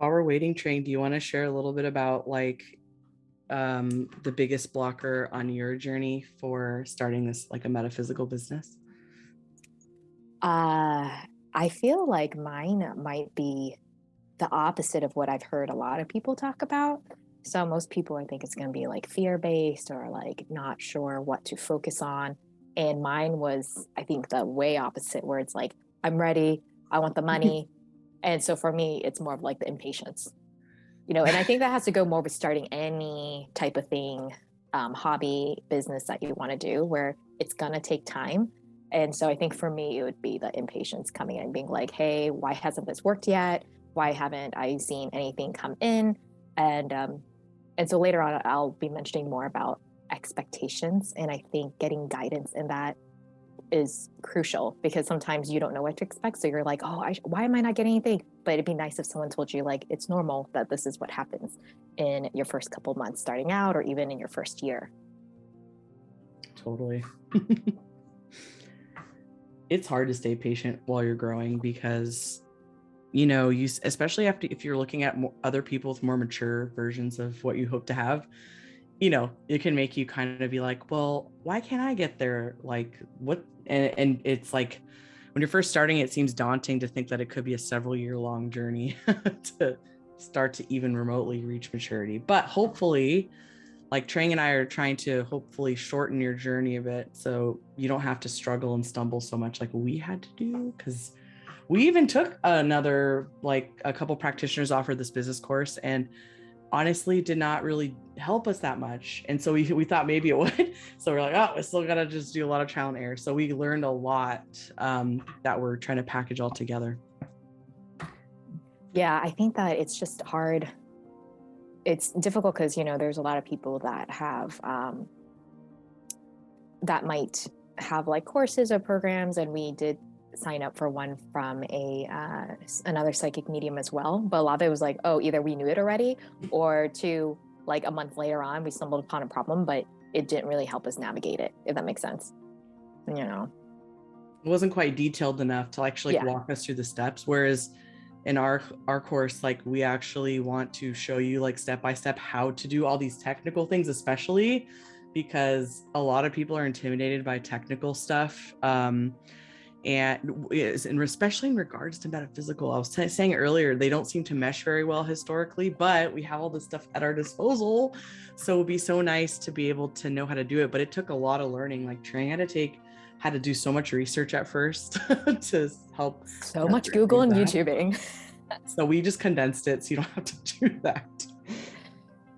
While we're waiting, Train, do you want to share a little bit about the biggest blocker on your journey for starting this like a metaphysical business? I feel like mine might be the opposite of what I've heard a lot of people talk about. So most people, I think it's going to be like fear-based or like not sure what to focus on. And mine was, I think, the way opposite, where it's like, I'm ready, I want the money. And so for me, it's more of like the impatience, and I think that has to go more with starting any type of thing, hobby, business that you want to do, where it's going to take time. And so I think for me, it would be the impatience coming in, being like, hey, why hasn't this worked yet? Why haven't I seen anything come in? And um, and so later on, I'll be mentioning more about expectations. And I think getting guidance in that is crucial, because sometimes you don't know what to expect. So you're like, oh, why am I not getting anything? But it'd be nice if someone told you, like, it's normal that this is what happens in your first couple months starting out, or even in your first year. Totally. It's hard to stay patient while you're growing because you especially if you're looking at other people with more mature versions of what you hope to have, it can make you kind of be like, well, why can't I get there? Like what? And it's like when you're first starting, it seems daunting to think that it could be a several year long journey to start to even remotely reach maturity. But hopefully, like Trang and I are trying to hopefully shorten your journey a bit so you don't have to struggle and stumble so much like we had to do. Because we even took like a couple practitioners offered this business course and honestly did not really help us that much. And so we thought maybe it would. So we're like, oh, we still got to just do a lot of trial and error. So we learned a lot that we're trying to package all together. Yeah, I think that it's just hard. It's difficult because, there's a lot of people that have, that might have like courses or programs. And we did sign up for one from another psychic medium as well. But a lot of it was like, oh, either we knew it already, or two, like a month later on, we stumbled upon a problem, but it didn't really help us navigate it, if that makes sense. It wasn't quite detailed enough to actually Yeah. walk us through the steps. Whereas in our course, like we actually want to show you like step by step how to do all these technical things, especially because a lot of people are intimidated by technical stuff. And especially in regards to metaphysical, I was saying earlier, they don't seem to mesh very well historically, but we have all this stuff at our disposal. So it would be so nice to be able to know how to do it. But it took a lot of learning. Like Trang had to do so much research at first to help. So much Google and YouTubing. So we just condensed it so you don't have to do that.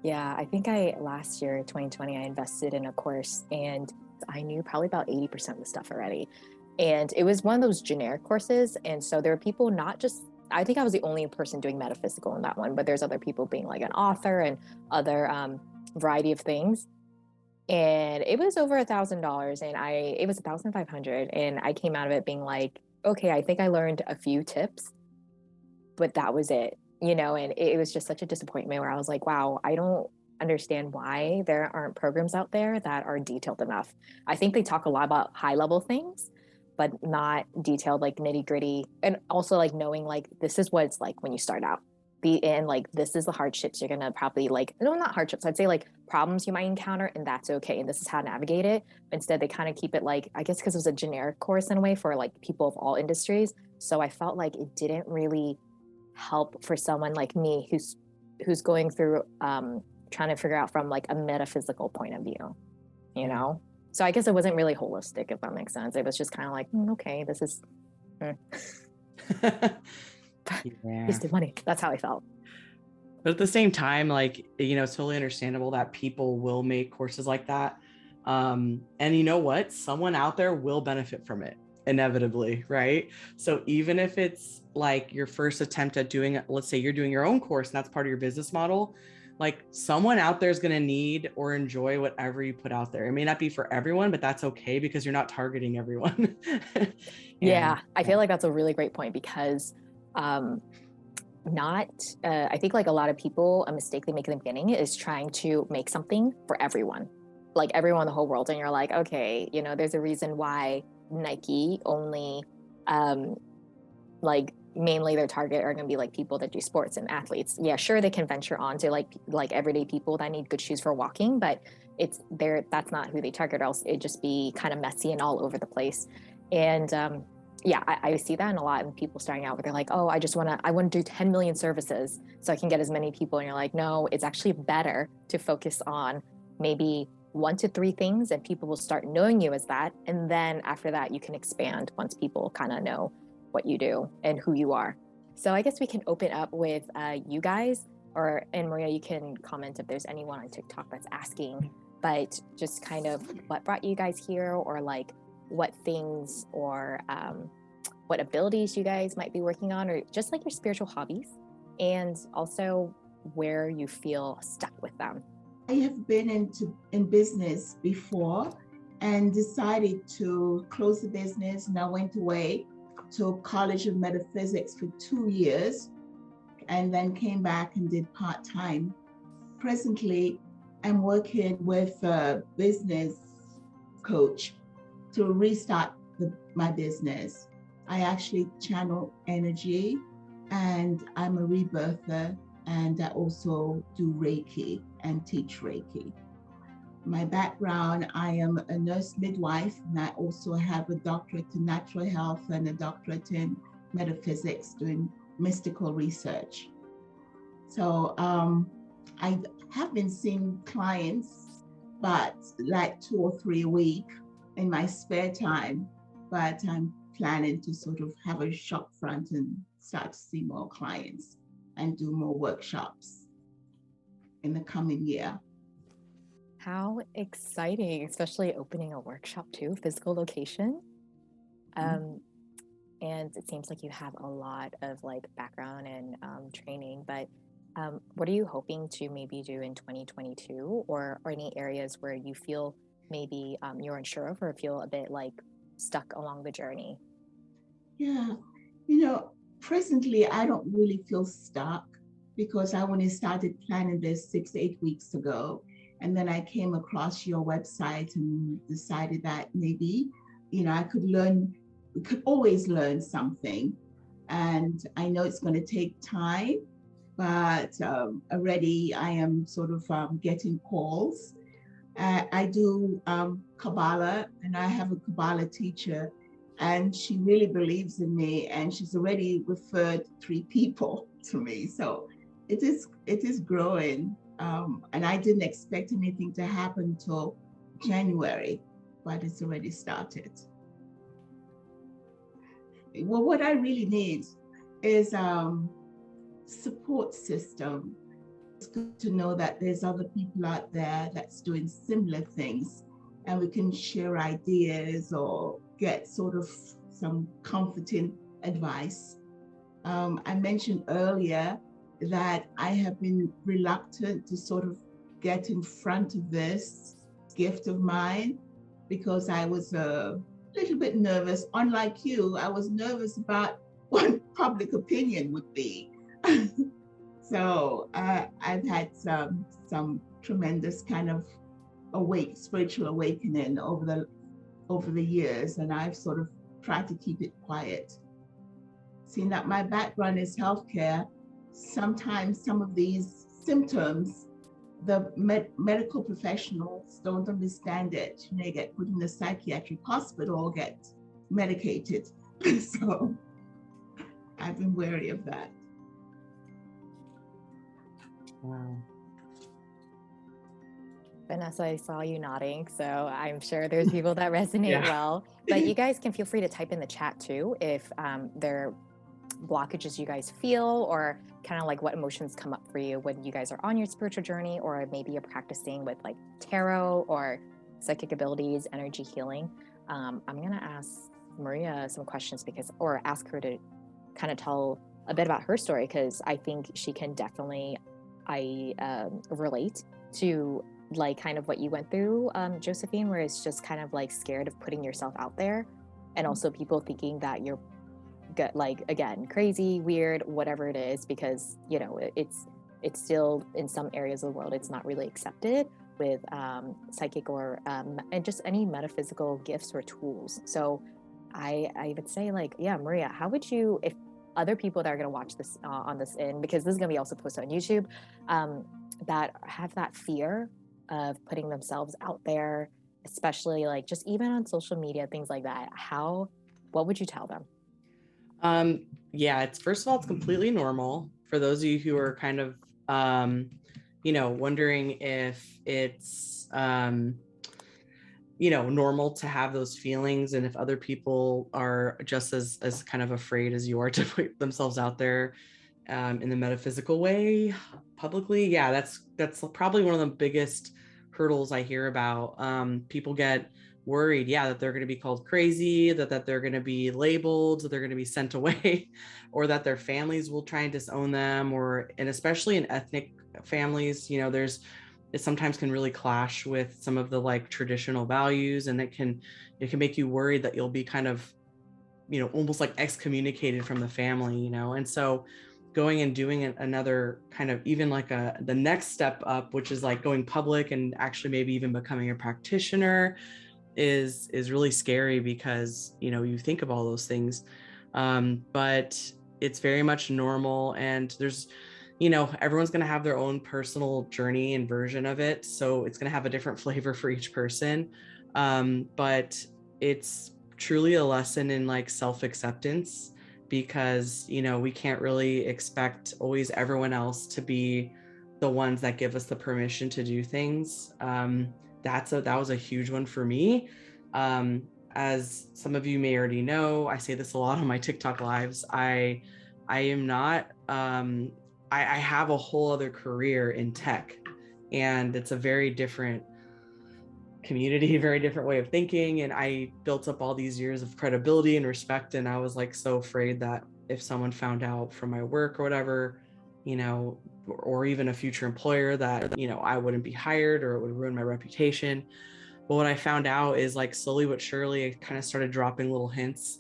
Yeah, I think last year, 2020, I invested in a course and I knew probably about 80% of the stuff already. And it was one of those generic courses. And so there are people not just, I think I was the only person doing metaphysical in that one, but there's other people being like an author and other variety of things. And it was over $1,000 and it was 1,500. And I came out of it being like, okay, I think I learned a few tips, but that was it, and it was just such a disappointment where I was like, wow, I don't understand why there aren't programs out there that are detailed enough. I think they talk a lot about high level things, but not detailed, like nitty gritty. And also like knowing like, this is what it's like when you start out. And like, this is the hardships you're going to probably like, no, not hardships. I'd say like problems you might encounter, and that's okay. And this is how to navigate it. Instead, they kind of keep it like, I guess because it was a generic course in a way for like people of all industries. So I felt like it didn't really help for someone like me who's going through trying to figure out from like a metaphysical point of view. So I guess it wasn't really holistic, if that makes sense. It was just kind of like, okay, this is wasted money. That's how I felt. But at the same time, like, it's totally understandable that people will make courses like that. And you know what? Someone out there will benefit from it inevitably, right? So even if it's like your first attempt at doing, let's say you're doing your own course and that's part of your business model, like someone out there is going to need or enjoy whatever you put out there. It may not be for everyone, but that's okay because you're not targeting everyone. I feel like that's a really great point because I think like a lot of people, a mistake they make in the beginning is trying to make something for everyone, like everyone in the whole world. And you're like, okay, there's a reason why Nike only like mainly their target are going to be like people that do sports and athletes. Yeah, sure, they can venture on to like everyday people that need good shoes for walking, but that's not who they target, or else it'd just be kind of messy and all over the place. And yeah, I see that in a lot of people starting out where they're like, oh, I want to do 10 million services so I can get as many people. And you're like, no, it's actually better to focus on maybe 1 to 3 things, and people will start knowing you as that. And then after that, you can expand once people kind of know what you do and who you are. So I guess we can open up with you guys, and Maria, you can comment if there's anyone on TikTok that's asking, but just kind of what brought you guys here, or like what things or what abilities you guys might be working on, or just like your spiritual hobbies, and also where you feel stuck with them. I have been in business before and decided to close the business, and I went away to College of Metaphysics for 2 years and then came back and did part-time. Presently, I'm working with a business coach to restart my business. I actually channel energy, and I'm a rebirther, and I also do Reiki and teach Reiki. My background, I am a nurse midwife, and I also have a doctorate in natural health and a doctorate in metaphysics doing mystical research. So I have been seeing clients, but like 2 or 3 a week in my spare time, but I'm planning to sort of have a shop front and start to see more clients and do more workshops in the coming year. How exciting, especially opening a workshop too, physical location. And it seems like you have a lot of like background and training, but what are you hoping to maybe do in 2022, or any areas where you feel maybe you're unsure of, or feel a bit like stuck along the journey? Yeah, presently I don't really feel stuck, because I only started planning this 6 to 8 weeks ago. And then I came across your website and decided that maybe, I could learn, we could always learn something. And I know it's going to take time, but already I am sort of getting calls. I do Kabbalah, and I have a Kabbalah teacher, and she really believes in me, and she's already referred 3 people to me. So it is growing. And I didn't expect anything to happen till January, but it's already started. Well, what I really need is support system. It's good to know that there's other people out there that's doing similar things, and we can share ideas or get sort of some comforting advice. I mentioned earlier that I have been reluctant to sort of get in front of this gift of mine, because I was a little bit nervous. Unlike you, I was nervous about what public opinion would be. So I've had some tremendous kind of spiritual awakening over the years, and I've sort of tried to keep it quiet. Seeing that my background is healthcare, sometimes some of these symptoms, the medical professionals don't understand it. You get put in a psychiatric hospital or get medicated. So I've been wary of that. Wow. Vanessa, I saw you nodding, so I'm sure there's people that resonate well. But you guys can feel free to type in the chat too if there are blockages you guys feel, or kind of like what emotions come up for you when you guys are on your spiritual journey, or maybe you're practicing with like tarot or psychic abilities, energy healing. I'm going to ask Maria some questions, or ask her to kind of tell a bit about her story, because I think she can definitely relate to like kind of what you went through, Josephine, where it's just kind of like scared of putting yourself out there, and also people thinking that you're like, again, crazy, weird, whatever it is, because it's still in some areas of the world it's not really accepted with psychic or and just any metaphysical gifts or tools. So I would say, like, yeah, Maria, how would you, if other people that are going to watch this on this end, because this is going to be also posted on YouTube, that have that fear of putting themselves out there, especially like just even on social media, things like that. What would you tell them? Yeah, first of all, it's completely normal for those of you who are kind of, wondering if it's, normal to have those feelings, and if other people are just as kind of afraid as you are to put themselves out there in the metaphysical way publicly. Yeah, that's probably one of the biggest hurdles I hear about. People get worried, that they're going to be called crazy, that they're going to be labeled, that they're going to be sent away, or that their families will try and disown them, and especially in ethnic families, it sometimes can really clash with some of the like traditional values, and it can make you worried that you'll be kind of, almost like excommunicated from the family, and so going and doing another kind of, even like the next step up, which is like going public and actually maybe even becoming a practitioner, is really scary, because you think of all those things, but it's very much normal, and there's everyone's going to have their own personal journey and version of it, so it's going to have a different flavor for each person, but it's truly a lesson in like self-acceptance, because we can't really expect always everyone else to be the ones that give us the permission to do things. That was a huge one for me. As some of you may already know, I say this a lot on my TikTok lives. I am not, I have a whole other career in tech, and it's a very different community, very different way of thinking. And I built up all these years of credibility and respect. And I was like so afraid that if someone found out from my work or whatever, or even a future employer, that, I wouldn't be hired, or it would ruin my reputation. But what I found out is, like, slowly but surely, I kind of started dropping little hints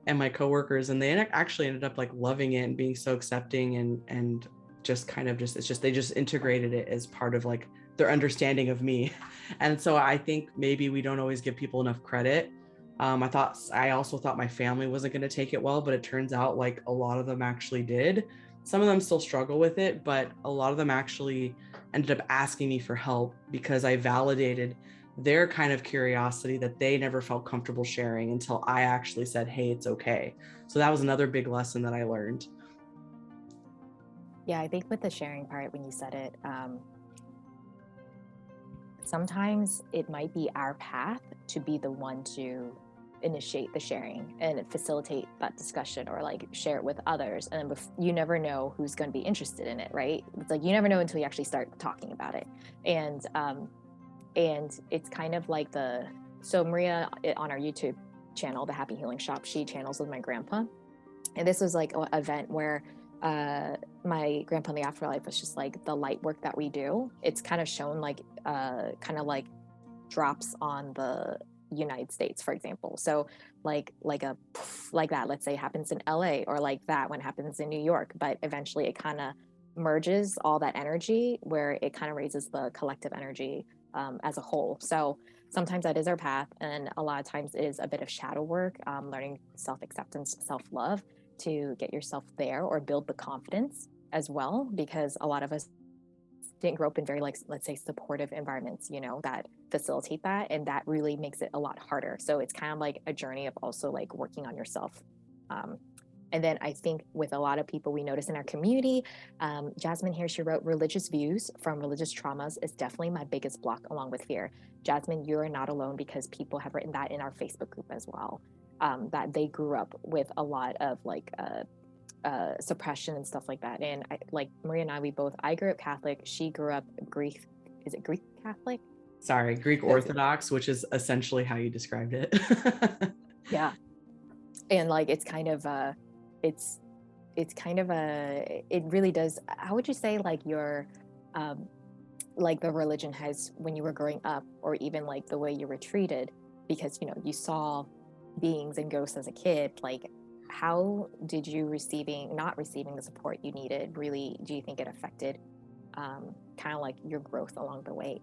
at my coworkers, and they actually ended up like loving it and being so accepting, and just kind of they just integrated it as part of like their understanding of me. And so I think maybe we don't always give people enough credit. I also thought my family wasn't going to take it well, but it turns out like a lot of them actually did. Some of them still struggle with it, but a lot of them actually ended up asking me for help, because I validated their kind of curiosity that they never felt comfortable sharing until I actually said, hey, it's okay. So that was another big lesson that I learned. Yeah, I think with the sharing part, when you said it, sometimes it might be our path to be the one to initiate the sharing and facilitate that discussion, or like share it with others. And then you never know who's going to be interested in it, right? It's like you never know until you actually start talking about it. And it's kind of like so Maria on our YouTube channel, The Happy Healing Shop, she channels with my grandpa. And this was like an event where my grandpa in the afterlife was just like the light work that we do. It's kind of shown like kind of like drops on the United States, for example. So like that, let's say, happens in LA, or like that when it happens in New York, but eventually it kind of merges all that energy, where it kind of raises the collective energy as a whole. So sometimes that is our path, and a lot of times it is a bit of shadow work, learning self-acceptance, self-love, to get yourself there, or build the confidence as well, because a lot of us didn't grow up in very, like, let's say, supportive environments, that facilitate that, and that really makes it a lot harder. So it's kind of like a journey of also like working on yourself. And then I think with a lot of people we notice in our community, Jasmine here, she wrote, religious views from religious traumas is definitely my biggest block, along with fear. Jasmine, you're not alone, because people have written that in our Facebook group as well, that they grew up with a lot of like suppression and stuff like that. And like Maria and I grew up Catholic. She grew up Greek. Is it Greek Catholic? Sorry, Greek Orthodox, which is essentially how you described it. Yeah. And like, it's kind of it really does. How would you say like your, like the religion has, when you were growing up, or even like the way you were treated, because, you saw beings and ghosts as a kid, like, how did you not receiving the support you needed, really, do you think it affected kind of like your growth along the way?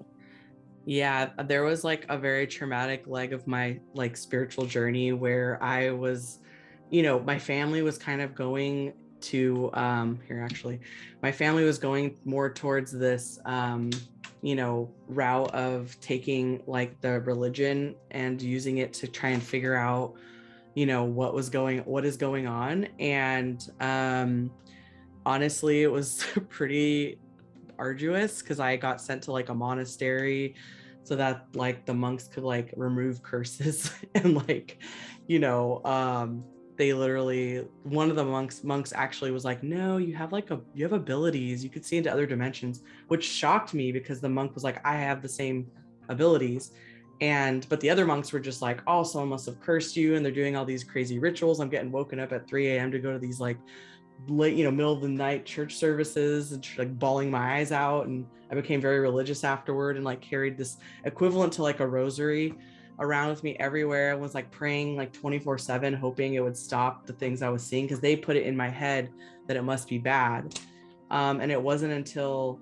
Yeah, there was like a very traumatic leg of my like spiritual journey where I was my family was kind of going to my family was going more towards this route of taking like the religion and using it to try and figure out what is going on. And honestly, it was pretty arduous because I got sent to like a monastery so that like the monks could like remove curses and like they literally, one of the monks actually was like, no, you have abilities, you could see into other dimensions, which shocked me because the monk was like, I have the same abilities. But the other monks were just like, oh, someone must have cursed you and they're doing all these crazy rituals. I'm getting woken up at 3 a.m. to go to these like late, middle of the night church services and like bawling my eyes out. And I became very religious afterward and like carried this equivalent to like a rosary around with me everywhere. I was like praying like 24/7, hoping it would stop the things I was seeing, because they put it in my head that it must be bad. And it wasn't until,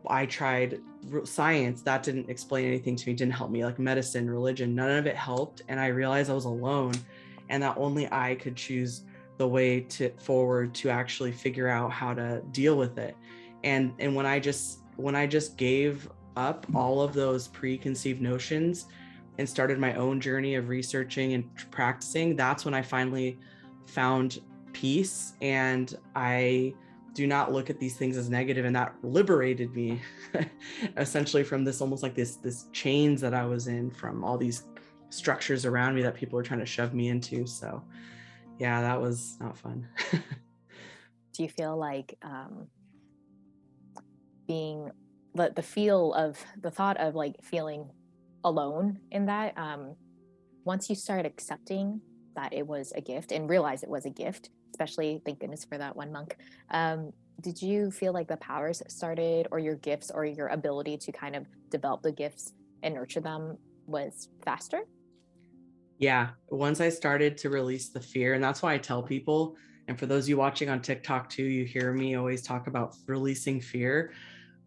I tried science that didn't explain anything to me, didn't help me, like medicine, religion, none of it helped. And I realized I was alone and that only I could choose the way forward to actually figure out how to deal with it. And when I just gave up all of those preconceived notions and started my own journey of researching and practicing, that's when I finally found peace. And I do not look at these things as negative, and that liberated me essentially from this almost like this chains that I was in from all these structures around me that people were trying to shove me into. So yeah, that was not fun. Do you feel like being the thought of like feeling alone in that, once you start accepting that it was a gift and realize it was a gift, especially thank goodness for that one monk, did you feel like the powers started, or your gifts or your ability to kind of develop the gifts and nurture them was faster? Yeah, once I started to release the fear, and that's why I tell people, and for those of you watching on TikTok too, you hear me always talk about releasing fear.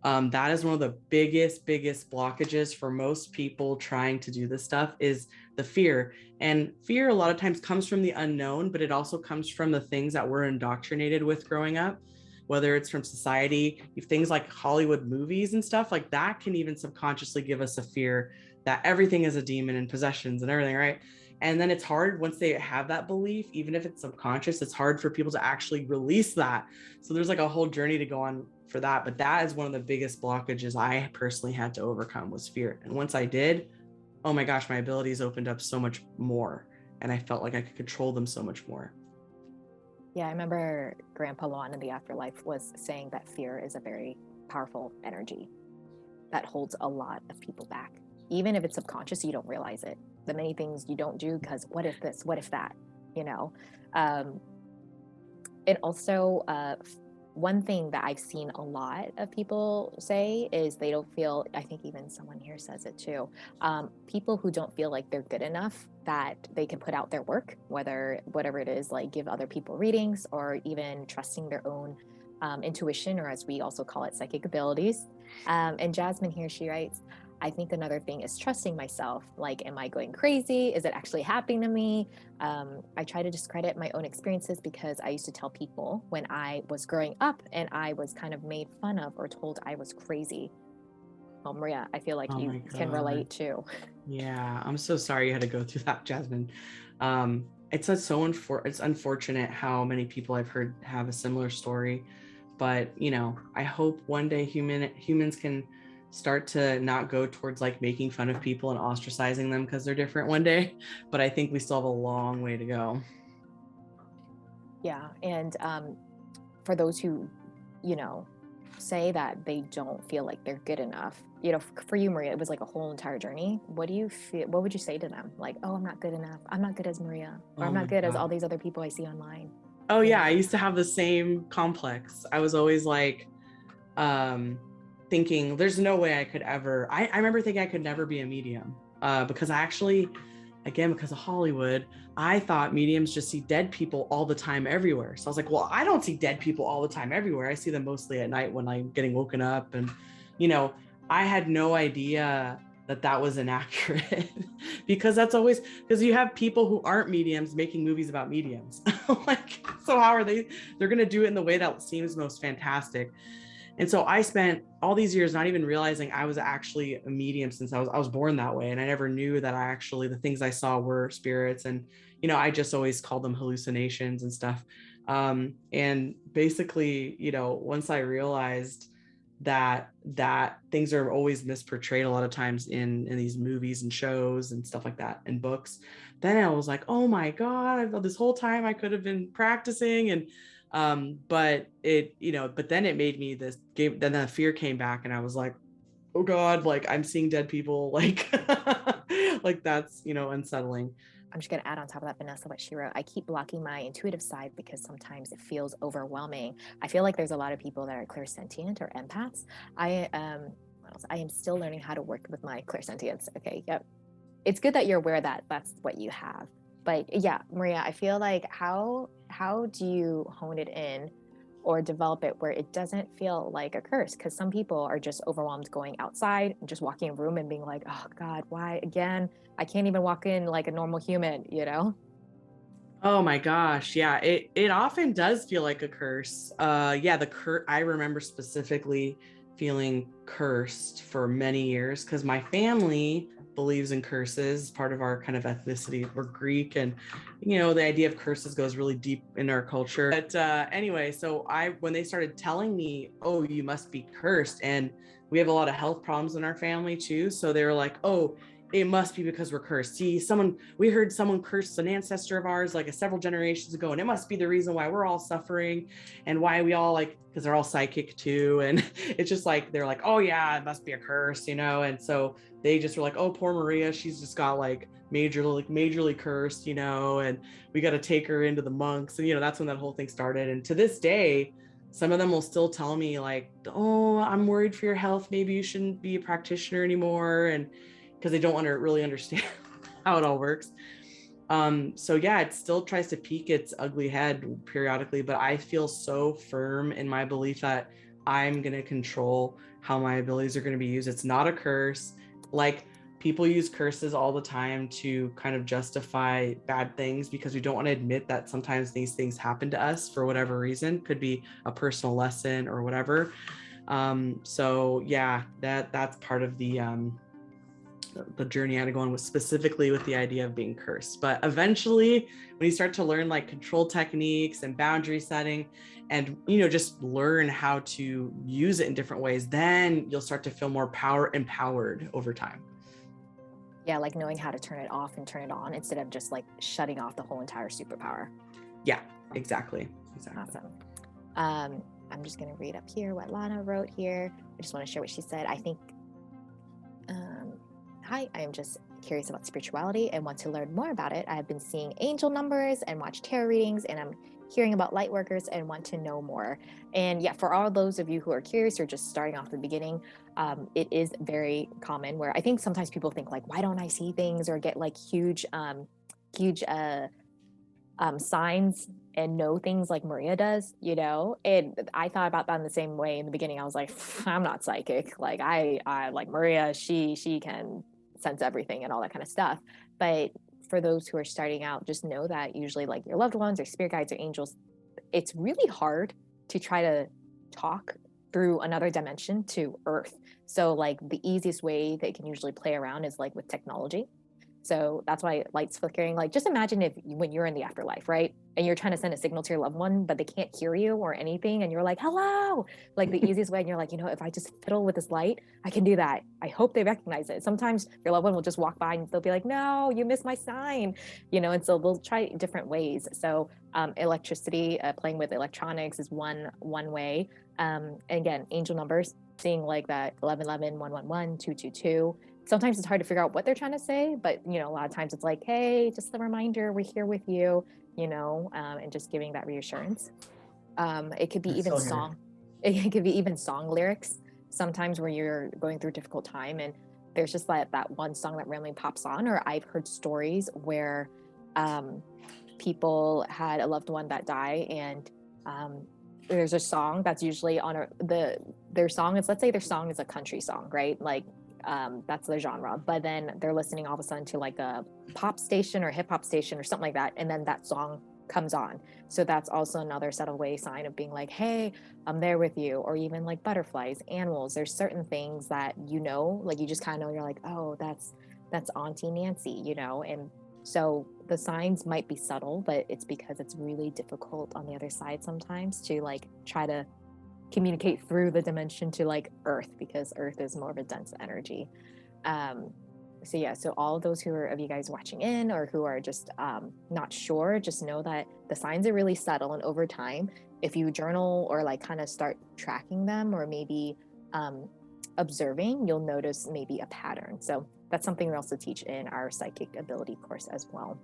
That is one of the biggest blockages for most people trying to do this stuff, is the fear. And fear a lot of times comes from the unknown, but it also comes from the things that we're indoctrinated with growing up, whether it's from society, things like Hollywood movies and stuff like that can even subconsciously give us a fear that everything is a demon and possessions and everything, right? And then it's hard once they have that belief, even if it's subconscious, it's hard for people to actually release that. So there's like a whole journey to go on for that. But that is one of the biggest blockages I personally had to overcome, was fear. And once I did, oh my gosh, my abilities opened up so much more. And I felt like I could control them so much more. Yeah, I remember Grandpa Lon in the afterlife was saying that fear is a very powerful energy that holds a lot of people back. Even if it's subconscious, you don't realize it. The many things you don't do because what if this, what if that, And also, one thing that I've seen a lot of people say is they don't feel, I think even someone here says it too, people who don't feel like they're good enough that they can put out their work, whatever it is, like give other people readings or even trusting their own intuition, or as we also call it, psychic abilities. And Jasmine here, she writes, I think another thing is trusting myself. Like, am I going crazy? Is it actually happening to me? I try to discredit my own experiences because I used to tell people when I was growing up and I was kind of made fun of or told I was crazy. Well, Maria, I feel like you can relate too. Yeah, I'm so sorry you had to go through that, Jasmine. It's unfortunate how many people I've heard have a similar story, but I hope one day humans can start to not go towards like making fun of people and ostracizing them because they're different one day. But I think we still have a long way to go. Yeah, and for those who, say that they don't feel like they're good enough, for you, Maria, it was like a whole entire journey. What do you feel? What would you say to them? Like, oh, I'm not good enough. I'm not good as Maria, or I'm not good as all these other people I see online. Oh yeah, I used to have the same complex. I was always like, thinking there's no way I could ever, I remember thinking I could never be a medium, because I actually, again, because of Hollywood, I thought mediums just see dead people all the time everywhere. So I was like, well, I don't see dead people all the time everywhere. I see them mostly at night when I'm getting woken up. And, I had no idea that was inaccurate. Because that's always, because you have people who aren't mediums making movies about mediums. Like, so how are they're going to do it in the way that seems most fantastic. And so I spent all these years not even realizing I was actually a medium, since I was born that way. And I never knew that the things I saw were spirits. And, I just always called them hallucinations and stuff. And basically, once I realized that things are always misportrayed a lot of times in these movies and shows and stuff like that, and books, then I was like, oh my God, this whole time I could have been practicing. And but then it made me then the fear came back, and I was like, oh God, like I'm seeing dead people, like like that's unsettling. I'm just going to add on top of that, Vanessa, what she wrote. I keep blocking my intuitive side because sometimes it feels overwhelming. I feel like there's a lot of people that are clairsentient or empaths. I am still learning how to work with my clairsentience. Okay, yep. It's good that you're aware that that's what you have. But yeah, Maria, I feel like how do you hone it in or develop it where it doesn't feel like a curse? Because some people are just overwhelmed going outside and just walking in a room and being like, oh God, why again? I can't even walk in like a normal human, Oh my gosh. Yeah. It often does feel like a curse. I remember specifically feeling cursed for many years because my family believes in curses, part of our kind of ethnicity. We're Greek, and the idea of curses goes really deep in our culture. But anyway, so when they started telling me, oh, you must be cursed, and we have a lot of health problems in our family too, so they were like, oh, it must be because we're cursed. See, we heard someone cursed an ancestor of ours like several generations ago, and it must be the reason why we're all suffering and why we all because they're all psychic too. And it's just like, they're like, oh yeah, it must be a curse, And so they just were like, oh, poor Maria, she's just got majorly cursed, and we got to take her into the monks. And, that's when that whole thing started. And to this day, some of them will still tell me like, oh, I'm worried for your health. Maybe you shouldn't be a practitioner anymore. And because they don't really understand how it all works. So yeah, it still tries to peek its ugly head periodically, but I feel so firm in my belief that I'm going to control how my abilities are going to be used. It's not a curse. Like, people use curses all the time to kind of justify bad things because we don't want to admit that sometimes these things happen to us for whatever reason. Could be a personal lesson or whatever. So yeah, that's part of the journey I had to go on, was specifically with the idea of being cursed. But eventually, when you start to learn like control techniques and boundary setting, and just learn how to use it in different ways, then you'll start to feel more empowered over time. Yeah, like knowing how to turn it off and turn it on instead of just like shutting off the whole entire superpower. Yeah, exactly. Awesome. I'm just going to read up here what Lana wrote here. I just want to share what she said. I think hi, I am just curious about spirituality and want to learn more about it. I have been seeing angel numbers and watch tarot readings, and I'm hearing about light workers and want to know more. And yeah, for all those of you who are curious or just starting off the beginning, it is very common where I think sometimes people think like, why don't I see things or get like huge signs and know things like Maria does, and I thought about that in the same way in the beginning. I was like, I'm not psychic. Like I like Maria, she can sense everything and all that kind of stuff. But for those who are starting out, just know that usually like your loved ones or spirit guides or angels, it's really hard to try to talk through another dimension to Earth. So like the easiest way they can usually play around is like with technology. So that's why lights flickering, like just imagine when you're in the afterlife, right? And you're trying to send a signal to your loved one, but they can't hear you or anything. And you're like, hello, like the easiest way. And you're like, if I just fiddle with this light, I can do that. I hope they recognize it. Sometimes your loved one will just walk by and they'll be like, no, you missed my sign, and so they'll try different ways. So electricity, playing with electronics is one way. And again, angel numbers, seeing like that 1111, 111, 222. Sometimes it's hard to figure out what they're trying to say, but a lot of times it's like, hey, just a reminder, we're here with you, and just giving that reassurance. It could be even song. It could be even song lyrics. Sometimes where you're going through a difficult time and there's just that one song that randomly pops on. Or I've heard stories where people had a loved one that died, and there's a song that's usually on their song is, let's say their song is a country song, right? Like That's the genre. But then they're listening all of a sudden to like a pop station or hip hop station or something like that. And then that song comes on. So that's also another subtle way sign of being like, hey, I'm there with you. Or even like butterflies, animals. There's certain things that, you know, like you just kind of know, you're like, oh, that's Auntie Nancy, you know? And so the signs might be subtle, but it's because it's really difficult on the other side sometimes to like try to communicate through the dimension to like Earth, because Earth is more of a dense energy. So yeah, so all those of you guys watching in or who are just not sure, just know that the signs are really subtle, and over time, if you journal or like kind of start tracking them or maybe observing, you'll notice maybe a pattern. So that's something we also teach in our psychic ability course as well.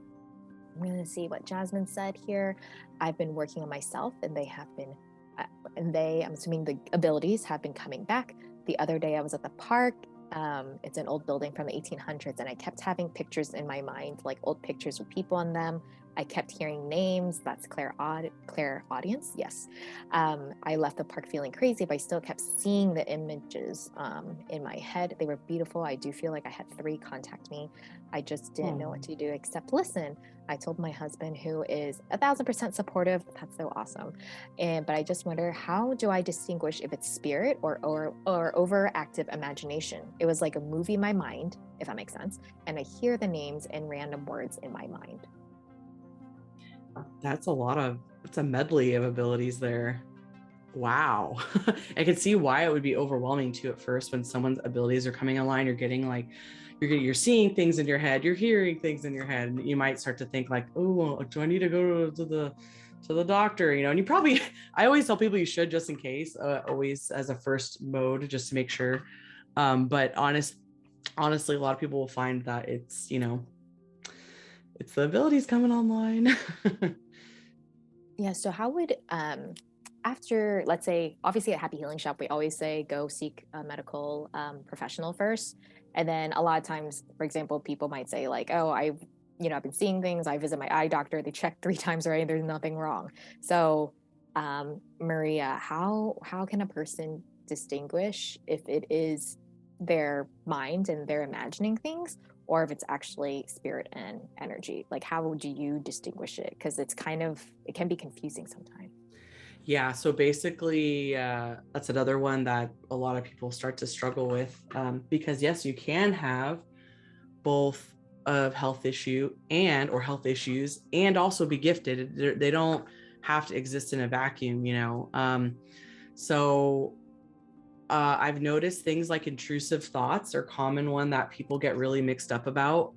I'm going to see what Jasmine said here. I've been working on myself, and they have been, I'm assuming the abilities have been coming back. The other day I was at the park. It's an old building from the 1800s, and I kept having pictures in my mind, like old pictures with people on them. I kept hearing names. That's clairaudience. Yes. I left the park feeling crazy, but I still kept seeing the images in my head. They were beautiful. I do feel like I had 3 contact me. I just didn't know what to do except listen. I told my husband, who is 1,000% supportive. That's so awesome. But I just wonder, how do I distinguish if it's spirit or overactive imagination? It was like a movie in my mind, if that makes sense. And I hear the names and random words in my mind. That's a medley of abilities there. Wow. I can see why it would be overwhelming too at first when someone's abilities are coming online. You're getting like, you're seeing things in your head, you're hearing things in your head, and you might start to think like, oh, do I need to go to the doctor? You know, and you probably, I always tell people you should, just in case, always as a first mode, just to make sure. But honestly, a lot of people will find that it's, you know, it's the abilities coming online. Yeah. So how would, after, let's say, obviously at Happy Healing Shop, we always say, go seek a medical professional first. And then a lot of times, for example, people might say like, oh, I've been seeing things. I visit my eye doctor. They checked 3 times already. There's nothing wrong. So Maria, how can a person distinguish if it is their mind and they're imagining things, or if it's actually spirit and energy? Like, how do you distinguish it? Because it can be confusing sometimes. Yeah, so basically, that's another one that a lot of people start to struggle with, because yes, you can have both of health issues and also be gifted. They don't have to exist in a vacuum, you know. So I've noticed things like intrusive thoughts are common one that people get really mixed up about,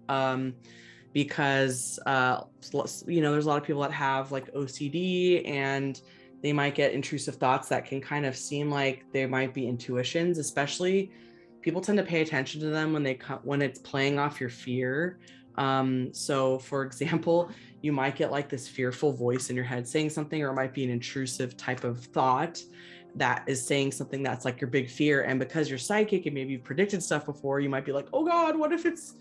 because you know, there's a lot of people that have like OCD, and they might get intrusive thoughts that can kind of seem like they might be intuitions. Especially people tend to pay attention to them when it's playing off your fear. So for example, you might get like this fearful voice in your head saying something, or it might be an intrusive type of thought that is saying something that's like your big fear. And because you're psychic and maybe you've predicted stuff before, you might be like, oh God, what if it's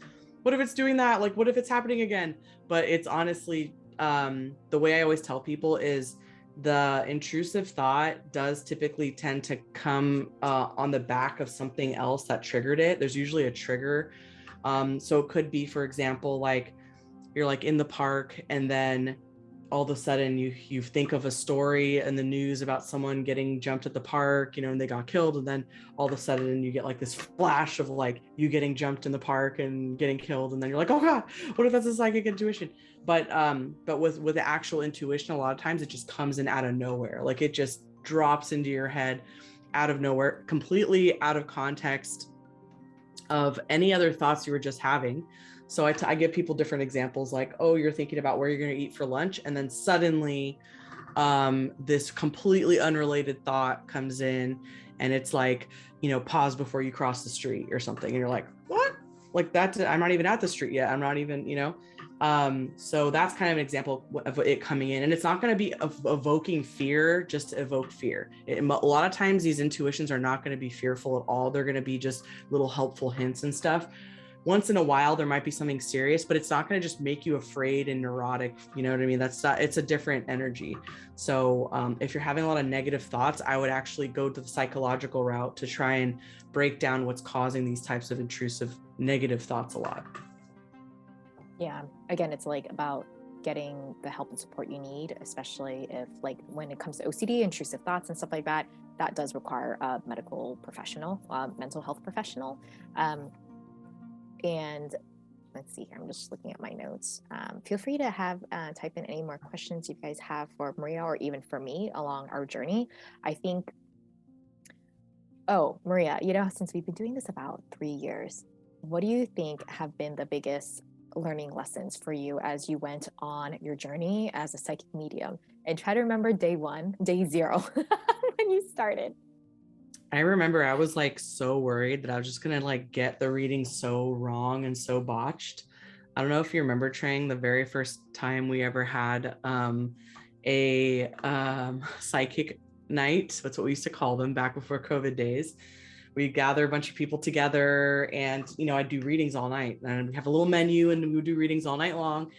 doing that? Like, what if it's happening again? But it's honestly, the way I always tell people is, the intrusive thought does typically tend to come on the back of something else that triggered it. There's usually a trigger. So it could be, for example, like you're like in the park, and then all of a sudden you think of a story in the news about someone getting jumped at the park, you know, and they got killed. And then all of a sudden you get like this flash of like you getting jumped in the park and getting killed. And then you're like, oh God, what if that's a psychic intuition? But with the actual intuition, a lot of times it just comes in out of nowhere. Like it just drops into your head out of nowhere, completely out of context of any other thoughts you were just having. So I give people different examples, like, oh, you're thinking about where you're going to eat for lunch, and then suddenly this completely unrelated thought comes in, and it's like, you know, pause before you cross the street or something, and you're like, what? Like that? I'm not even at the street yet. I'm not even, you know. So that's kind of an example of it coming in, and it's not going to be evoking fear just to evoke fear. A lot of times these intuitions are not going to be fearful at all. They're going to be just little helpful hints and stuff. once in a while there might be something serious, but it's not going to just make you afraid and neurotic. You know what I mean? That's not, it's a different energy. So if you're having a lot of negative thoughts, I would actually go to the psychological route to try and break down what's causing these types of intrusive negative thoughts a lot. Yeah. Again, it's like about getting the help and support you need, especially if, like, when it comes to OCD, intrusive thoughts and stuff like that, that does require a medical professional, mental health professional. And let's see here, I'm just looking at my notes. Feel free to type in any more questions you guys have for Maria or even for me along our journey. I think, Maria, since we've been doing this about 3 years, what do you think have been the biggest learning lessons for you as you went on your journey as a psychic medium? And try to remember day 0 when you started. I remember I was like so worried that I was just gonna like get the reading so wrong and so botched. I don't know if you remember, Trang, the very first time we ever had a psychic night. That's what we used to call them back before COVID days. We'd gather a bunch of people together, and I'd do readings all night, and we have a little menu and we would do readings all night long.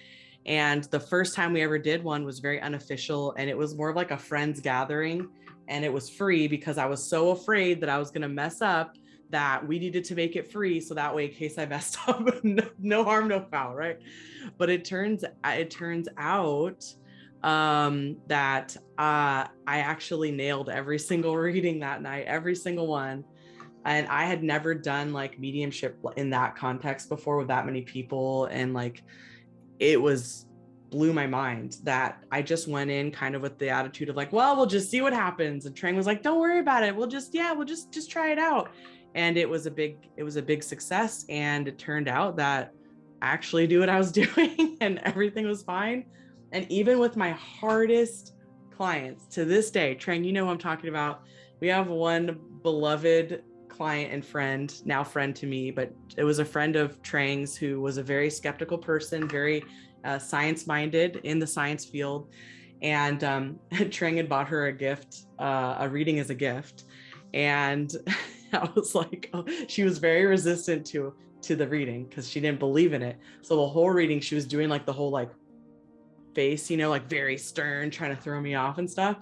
And the first time we ever did one was very unofficial, and it was more of like a friends gathering, and it was free because I was so afraid that I was going to mess up that we needed to make it free. So that way, in case I messed up, no harm, no foul. Right. But it turns out that I actually nailed every single reading that night, every single one. And I had never done like mediumship in that context before with that many people. And like, it blew my mind that I just went in kind of with the attitude of like, well, we'll just see what happens. And Trang was like, don't worry about it. We'll just try it out. And it was a big success. And it turned out that I actually knew what I was doing and everything was fine. And even with my hardest clients to this day, Trang, you know who I'm talking about. We have one beloved client and friend, now friend to me, but it was a friend of Trang's who was a very skeptical person, very science-minded in the science field. And Trang had bought her a gift, a reading as a gift. And I was like, she was very resistant to the reading because she didn't believe in it. So the whole reading, she was doing like the whole like face, like very stern, trying to throw me off and stuff.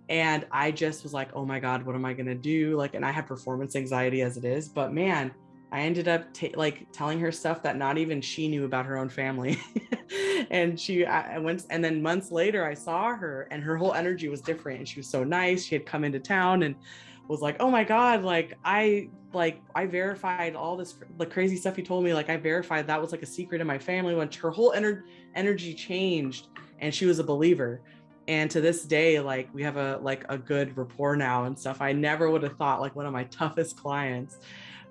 And I just was like, oh my God, what am I going to do? Like, and I had performance anxiety as it is, but man, I ended up telling her stuff that not even she knew about her own family. And I went, and then months later I saw her and her whole energy was different. And she was so nice. She had come into town and was like, oh my God, I verified all this, the crazy stuff you told me. Like I verified that was like a secret in my family. When her whole energy changed and she was a believer. And to this day, like we have a good rapport now and stuff. I never would have thought, like one of my toughest clients.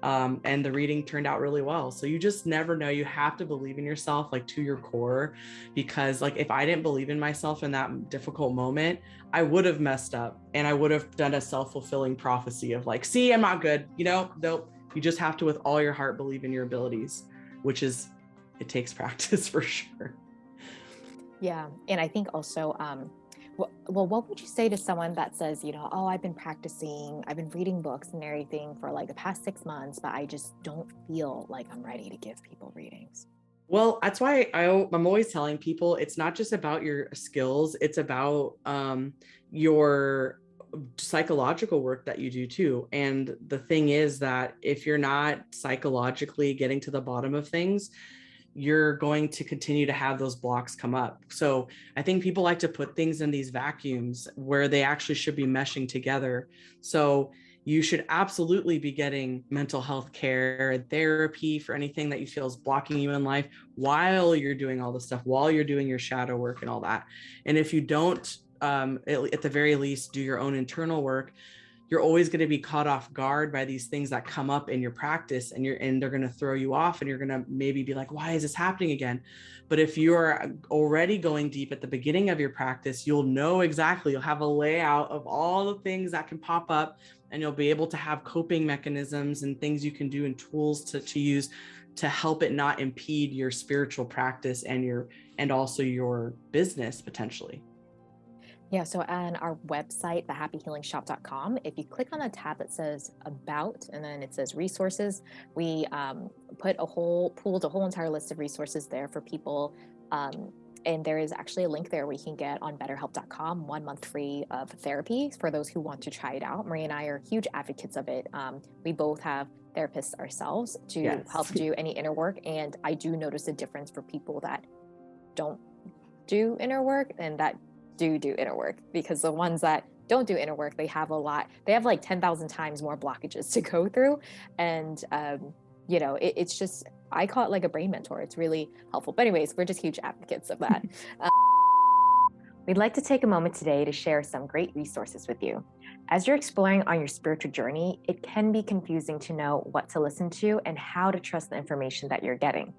And the reading turned out really well. So you just never know. You have to believe in yourself, like to your core, because like if I didn't believe in myself in that difficult moment, I would have messed up and I would have done a self-fulfilling prophecy of like, see, I'm not good. Nope. You just have to, with all your heart, believe in your abilities, which is, it takes practice for sure. Yeah. And I think also, well, what would you say to someone that says, I've been practicing, I've been reading books and everything for like the past 6 months, but I just don't feel like I'm ready to give people readings? Well, that's why I'm always telling people it's not just about your skills, it's about your psychological work that you do too. And the thing is that if you're not psychologically getting to the bottom of things, you're going to continue to have those blocks come up. So I think people like to put things in these vacuums where they actually should be meshing together. So you should absolutely be getting mental health care and therapy for anything that you feel is blocking you in life while you're doing all this stuff, while you're doing your shadow work and all that. And if you don't, at the very least, do your own internal work, you're always going to be caught off guard by these things that come up in your practice, and they're going to throw you off, and you're going to maybe be like, why is this happening again? But if you're already going deep at the beginning of your practice, you'll know exactly, you'll have a layout of all the things that can pop up, and you'll be able to have coping mechanisms and things you can do and tools to use to help it not impede your spiritual practice and also your business potentially. Yeah, so on our website, thehappyhealingshop.com, if you click on the tab that says About and then it says Resources, we pulled a whole entire list of resources there for people. And there is actually a link there where you can get on betterhelp.com 1 month free of therapy for those who want to try it out. Maria and I are huge advocates of it. We both have therapists ourselves to help do any inner work. And I do notice a difference for people that don't do inner work and that do inner work, because the ones that don't do inner work, they have like 10,000 times more blockages to go through. And, it's just, I call it like a brain mentor. It's really helpful. But anyways, we're just huge advocates of that. We'd like to take a moment today to share some great resources with you. As you're exploring on your spiritual journey, it can be confusing to know what to listen to and how to trust the information that you're getting.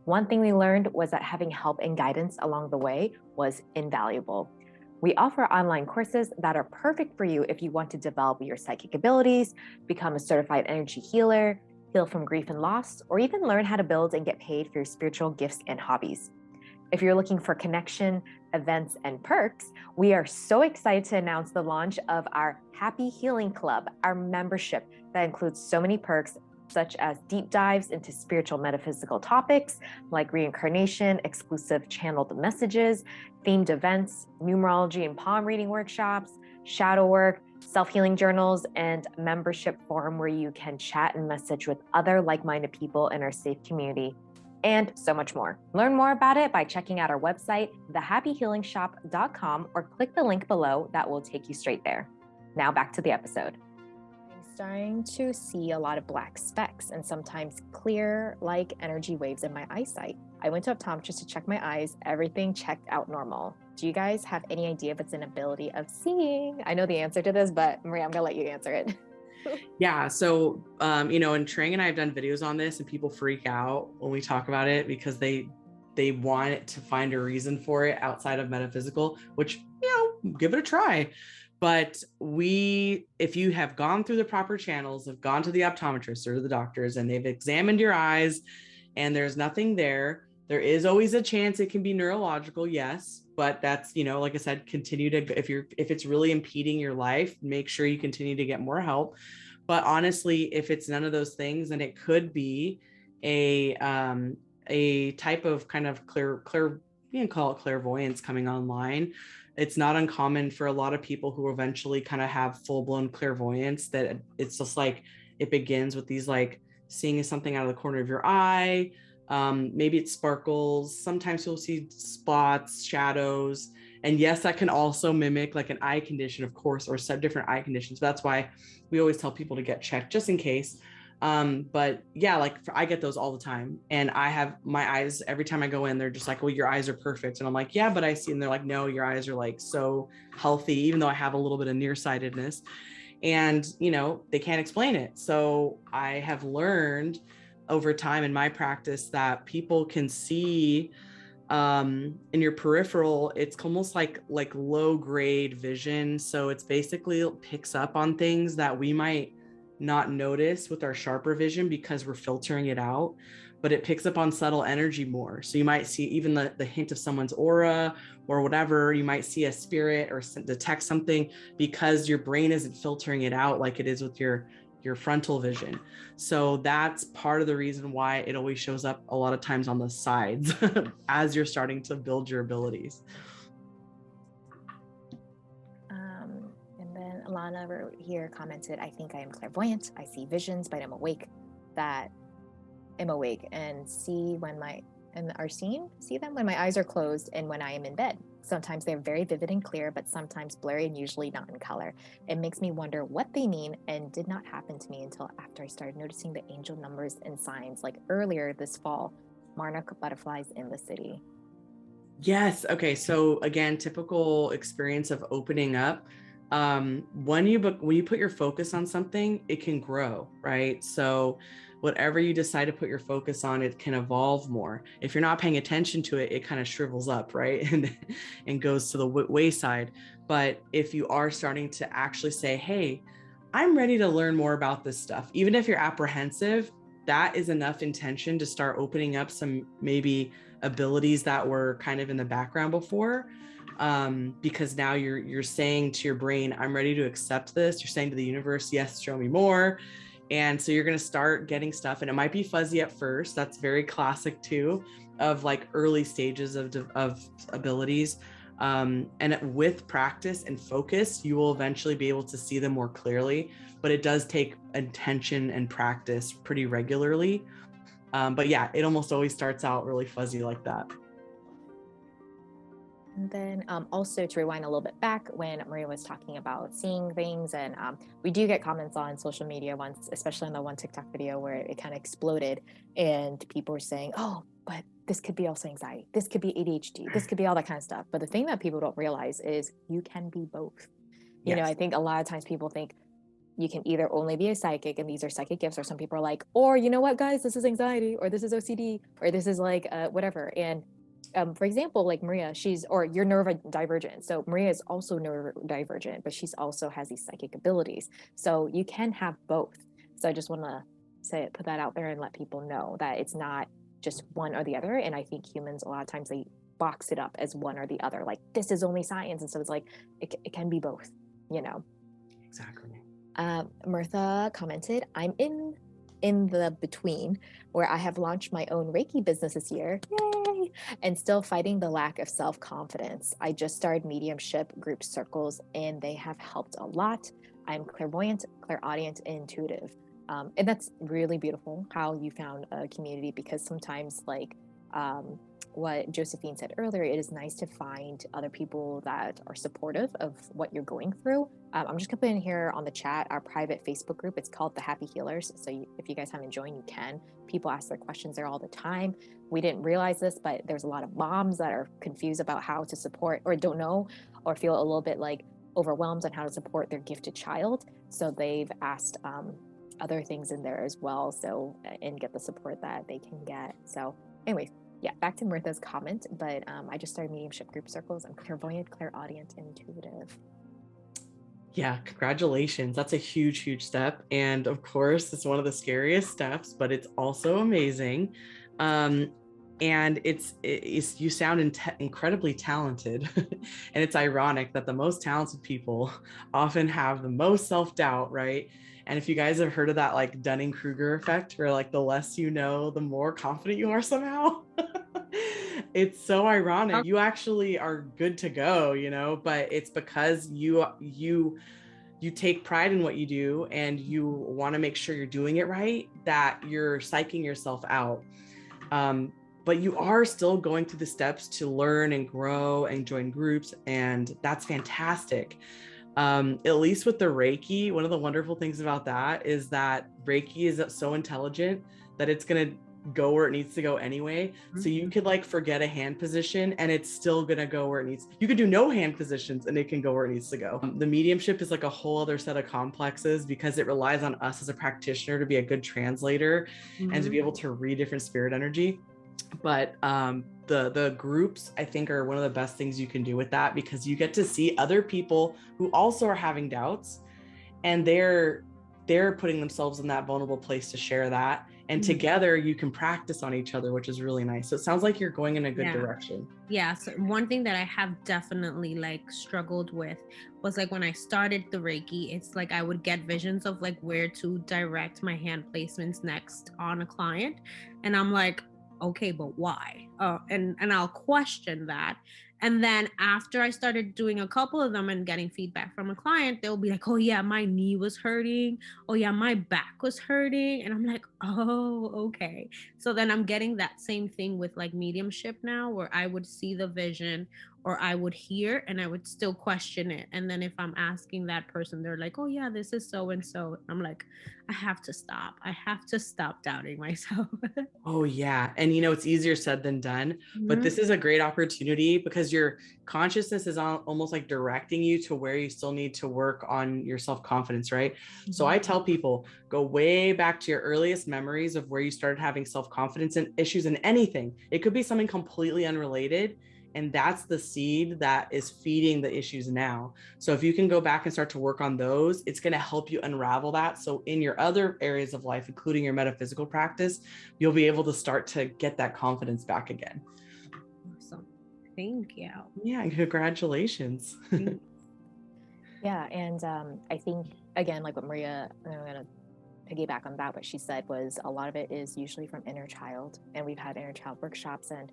One thing we learned was that having help and guidance along the way was invaluable. We offer online courses that are perfect for you if you want to develop your psychic abilities, become a certified energy healer, heal from grief and loss, or even learn how to build and get paid for your spiritual gifts and hobbies. If you're looking for connection, events, and perks, we are so excited to announce the launch of our Happy Healing Club, our membership that includes so many perks, such as deep dives into spiritual metaphysical topics like reincarnation, exclusive channeled messages, themed events, numerology and palm reading workshops, shadow work, self-healing journals, and membership forum where you can chat and message with other like-minded people in our safe community, and so much more. Learn more about it by checking out our website, thehappyhealingshop.com, or click the link below that will take you straight there. Now back to the episode. I'm starting to see a lot of black specks and sometimes clear like energy waves in my eyesight. I went to optometrist to check my eyes. Everything checked out normal. Do you guys have any idea if it's an ability of seeing? I know the answer to this, but Maria, I'm gonna let you answer it. Yeah. So, and Trang and I have done videos on this and people freak out when we talk about it because they want it to find a reason for it outside of metaphysical, which, give it a try. But if you have gone through the proper channels, have gone to the optometrist or the doctors and they've examined your eyes and there's nothing there is always a chance it can be neurological. Yes. But that's, like I said, continue to, if it's really impeding your life, make sure you continue to get more help. But honestly, if it's none of those things, then it could be a type of kind of clear, you can call it clairvoyance coming online. It's not uncommon for a lot of people who eventually kind of have full-blown clairvoyance, that it's just like, it begins with these like seeing something out of the corner of your eye. Maybe it sparkles. Sometimes you'll see spots, shadows. And yes, that can also mimic like an eye condition, of course, or some different eye conditions. That's why we always tell people to get checked just in case. But yeah, I get those all the time. And I have my eyes, every time I go in, they're just like, well, your eyes are perfect. And I'm like, yeah, but I see, and they're like, no, your eyes are like so healthy, even though I have a little bit of nearsightedness. And, they can't explain it. So I have learned over time in my practice that people can see in your peripheral, it's almost like low grade vision. So it's basically picks up on things that we might not notice with our sharper vision because we're filtering it out, but it picks up on subtle energy more. So you might see even the hint of someone's aura or whatever. You might see a spirit or detect something because your brain isn't filtering it out like it is with your frontal vision. So that's part of the reason why it always shows up a lot of times on the sides as you're starting to build your abilities. And then Alana here commented, I think I am clairvoyant. I see visions, but I'm awake and see them when my eyes are closed and when I am in bed. Sometimes they're very vivid and clear, but sometimes blurry and usually not in color. It makes me wonder what they mean, and did not happen to me until after I started noticing the angel numbers and signs, like earlier this fall, monarch butterflies in the city. Yes. Okay. So again, typical experience of opening up. When you put your focus on something, it can grow, right? So whatever you decide to put your focus on, it can evolve more. If you're not paying attention to it, it kind of shrivels up, right? And goes to the wayside. But if you are starting to actually say, hey, I'm ready to learn more about this stuff, even if you're apprehensive, that is enough intention to start opening up some maybe abilities that were kind of in the background before. Because now you're saying to your brain, I'm ready to accept this. You're saying to the universe, yes, show me more. And so you're going to start getting stuff, and it might be fuzzy at first. That's very classic too, of like early stages of abilities. And with practice and focus, you will eventually be able to see them more clearly, but it does take attention and practice pretty regularly. But yeah, it almost always starts out really fuzzy like that. And then also to rewind a little bit back when Maria was talking about seeing things, and we do get comments on social media once, especially on the one TikTok video where it kind of exploded and people were saying, oh, but this could be also anxiety. This could be ADHD. This could be all that kind of stuff. But the thing that people don't realize is you can be both. You know, I think a lot of times people think you can either only be a psychic and these are psychic gifts, or some people are like, or you know what, guys, this is anxiety, or this is OCD, or this is like whatever. And for example, like Maria, you're neurodivergent. So Maria is also neurodivergent, but she's also has these psychic abilities. So you can have both. So I just want to put that out there and let people know that it's not just one or the other. And I think humans, a lot of times they box it up as one or the other. Like, this is only science. And so it's like, it can be both, you know? Exactly. Martha commented, I'm in the between where I have launched my own Reiki business this year. Yay! And still fighting the lack of self-confidence. I just started mediumship group circles and they have helped a lot. I'm clairvoyant, clairaudient, and intuitive. And that's really beautiful how you found a community, because sometimes like what Josephine said earlier, it is nice to find other people that are supportive of what you're going through. I'm just gonna put in here on the chat our private Facebook group. It's called The Happy Healers. So if you guys haven't joined, you can. People ask their questions there all the time. We didn't realize this, but there's a lot of moms that are confused about how to support, or don't know, or feel a little bit like overwhelmed on how to support their gifted child. So they've asked other things in there as well, so and get the support that they can get. So anyways, yeah, back to Martha's comment, but I just started mediumship group circles. I'm clairvoyant, clairaudient, and intuitive. Yeah, congratulations. That's a huge, huge step. And of course, it's one of the scariest steps, but it's also amazing. And you sound incredibly talented. And it's ironic that the most talented people often have the most self-doubt, right? And if you guys have heard of that like Dunning-Kruger effect, where like the less you know, the more confident you are somehow. It's so ironic. You actually are good to go, you know, but it's because you take pride in what you do and you want to make sure you're doing it right, that you're psyching yourself out. But you are still going through the steps to learn and grow and join groups, and that's fantastic. At least with the Reiki, one of the wonderful things about that is that Reiki is so intelligent that it's going to go where it needs to go anyway. Mm-hmm. So you could like forget a hand position and it's still going to go where it needs. You could do no hand positions and it can go where it needs to go. The mediumship is like a whole other set of complexes because it relies on us as a practitioner to be a good translator, mm-hmm. and to be able to read different spirit energy. But the groups, I think, are one of the best things you can do with that, because you get to see other people who also are having doubts, and they're putting themselves in that vulnerable place to share that. And mm-hmm. together you can practice on each other, which is really nice. So it sounds like you're going in a good direction. Yeah. So one thing that I have definitely like struggled with was like when I started the Reiki, it's like I would get visions of like where to direct my hand placements next on a client. And I'm like, okay, but why? And I'll question that. And then after I started doing a couple of them and getting feedback from a client, they'll be like, oh yeah, my knee was hurting. Oh yeah, my back was hurting. And I'm like, oh, okay. So then I'm getting that same thing with like mediumship now, where I would see the vision or I would hear and I would still question it. And then if I'm asking that person, they're like, oh yeah, this is so-and-so. I'm like, I have to stop. I have to stop doubting myself. Oh yeah. And you know, it's easier said than done, mm-hmm. but this is a great opportunity because your consciousness is almost like directing you to where you still need to work on your self-confidence, right? Mm-hmm. So I tell people, go way back to your earliest memories of where you started having self-confidence and issues in anything. It could be something completely unrelated, and that's the seed that is feeding the issues now. So if you can go back and start to work on those, it's going to help you unravel that. So in your other areas of life, including your metaphysical practice, you'll be able to start to get that confidence back again. awesome. Thank you. Yeah, congratulations. Yeah, and I think, again, like what Maria, I'm going to piggyback on that, what she said was a lot of it is usually from inner child. And we've had inner child workshops. And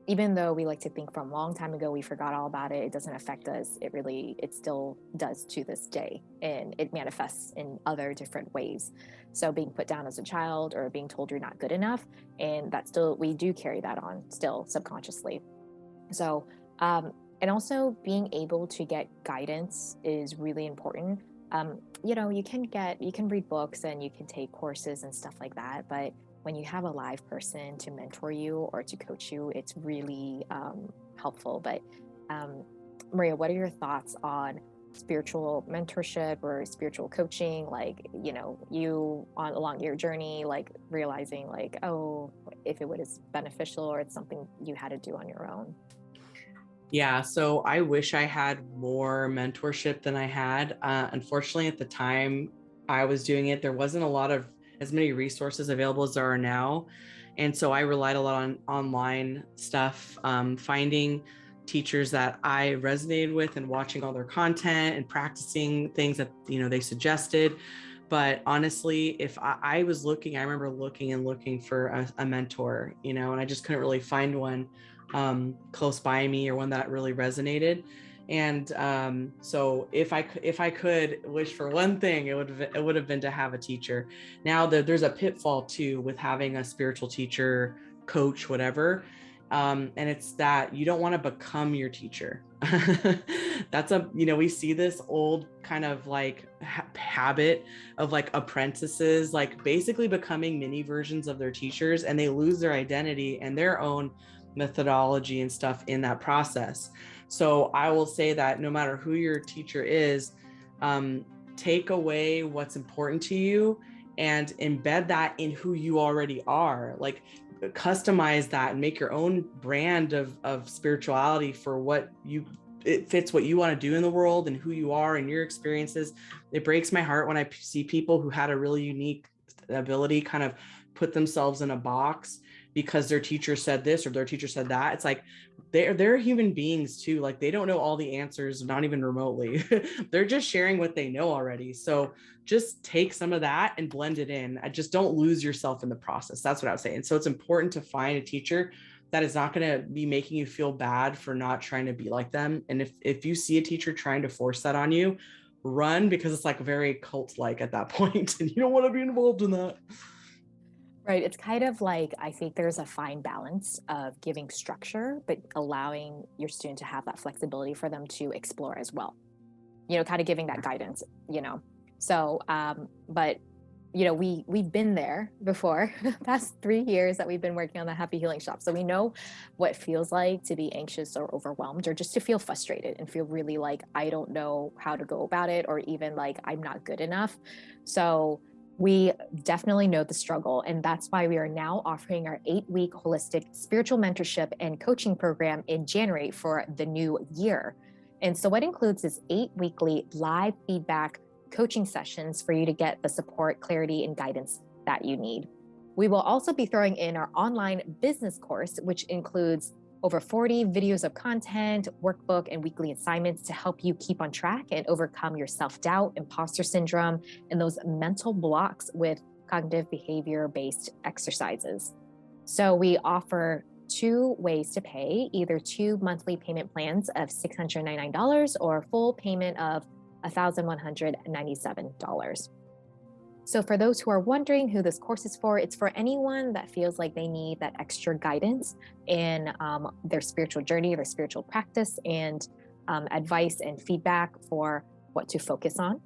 even though we like to think from a long time ago, we forgot all about it, it doesn't affect us. It still does to this day. And it manifests in other different ways. So being put down as a child or being told you're not good enough, and that still, we do carry that on still subconsciously. So, and also being able to get guidance is really important. You can read books and you can take courses and stuff like that, but when you have a live person to mentor you or to coach you, it's really helpful. But Maria, what are your thoughts on spiritual mentorship or spiritual coaching? Like, you along your journey, like realizing like, oh, if it was beneficial or it's something you had to do on your own. Yeah, so I wish I had more mentorship than I had. Unfortunately, at the time I was doing it, there wasn't a lot of as many resources available as there are now. And so I relied a lot on online stuff, finding teachers that I resonated with and watching all their content and practicing things that, they suggested. But honestly, if I was looking, I remember looking for a mentor, and I just couldn't really find one close by me or one that really resonated. And so if I could wish for one thing, it would have been to have a teacher. Now there's a pitfall too with having a spiritual teacher, coach, whatever. And it's that you don't want to become your teacher. That's we see this old kind of like habit of like apprentices, like basically becoming mini versions of their teachers, and they lose their identity and their own methodology and stuff in that process. So I will say that no matter who your teacher is, take away what's important to you and embed that in who you already are. Like customize that and make your own brand of spirituality for it fits what you want to do in the world and who you are and your experiences. It breaks my heart when I see people who had a really unique ability kind of put themselves in a box because their teacher said this or their teacher said that. It's like they're human beings too. Like they don't know all the answers, not even remotely. They're just sharing what they know already. So just take some of that and blend it in. I just don't lose yourself in the process. That's what I was saying. So it's important to find a teacher that is not going to be making you feel bad for not trying to be like them. And if you see a teacher trying to force that on you, run, because it's like very cult-like at that point and you don't want to be involved in that. Right. It's kind of like, I think there's a fine balance of giving structure, but allowing your student to have that flexibility for them to explore as well, kind of giving that guidance, So, but, we've been there before the past 3 years that we've been working on the Happy Healing Shop. So we know what it feels like to be anxious or overwhelmed, or just to feel frustrated and feel really like, I don't know how to go about it, or even like, I'm not good enough. So we definitely know the struggle, and that's why we are now offering our 8-week holistic spiritual mentorship and coaching program in January for the new year. And so what includes is 8 weekly live feedback coaching sessions for you to get the support, clarity, and guidance that you need. We will also be throwing in our online business course, which includes over 40 videos of content, workbook, and weekly assignments to help you keep on track and overcome your self-doubt, imposter syndrome, and those mental blocks with cognitive behavior-based exercises. So we offer 2 ways to pay, either 2 monthly payment plans of $699 or a full payment of $1,197. So for those who are wondering who this course is for, it's for anyone that feels like they need that extra guidance in their spiritual journey, their spiritual practice, and advice and feedback for what to focus on.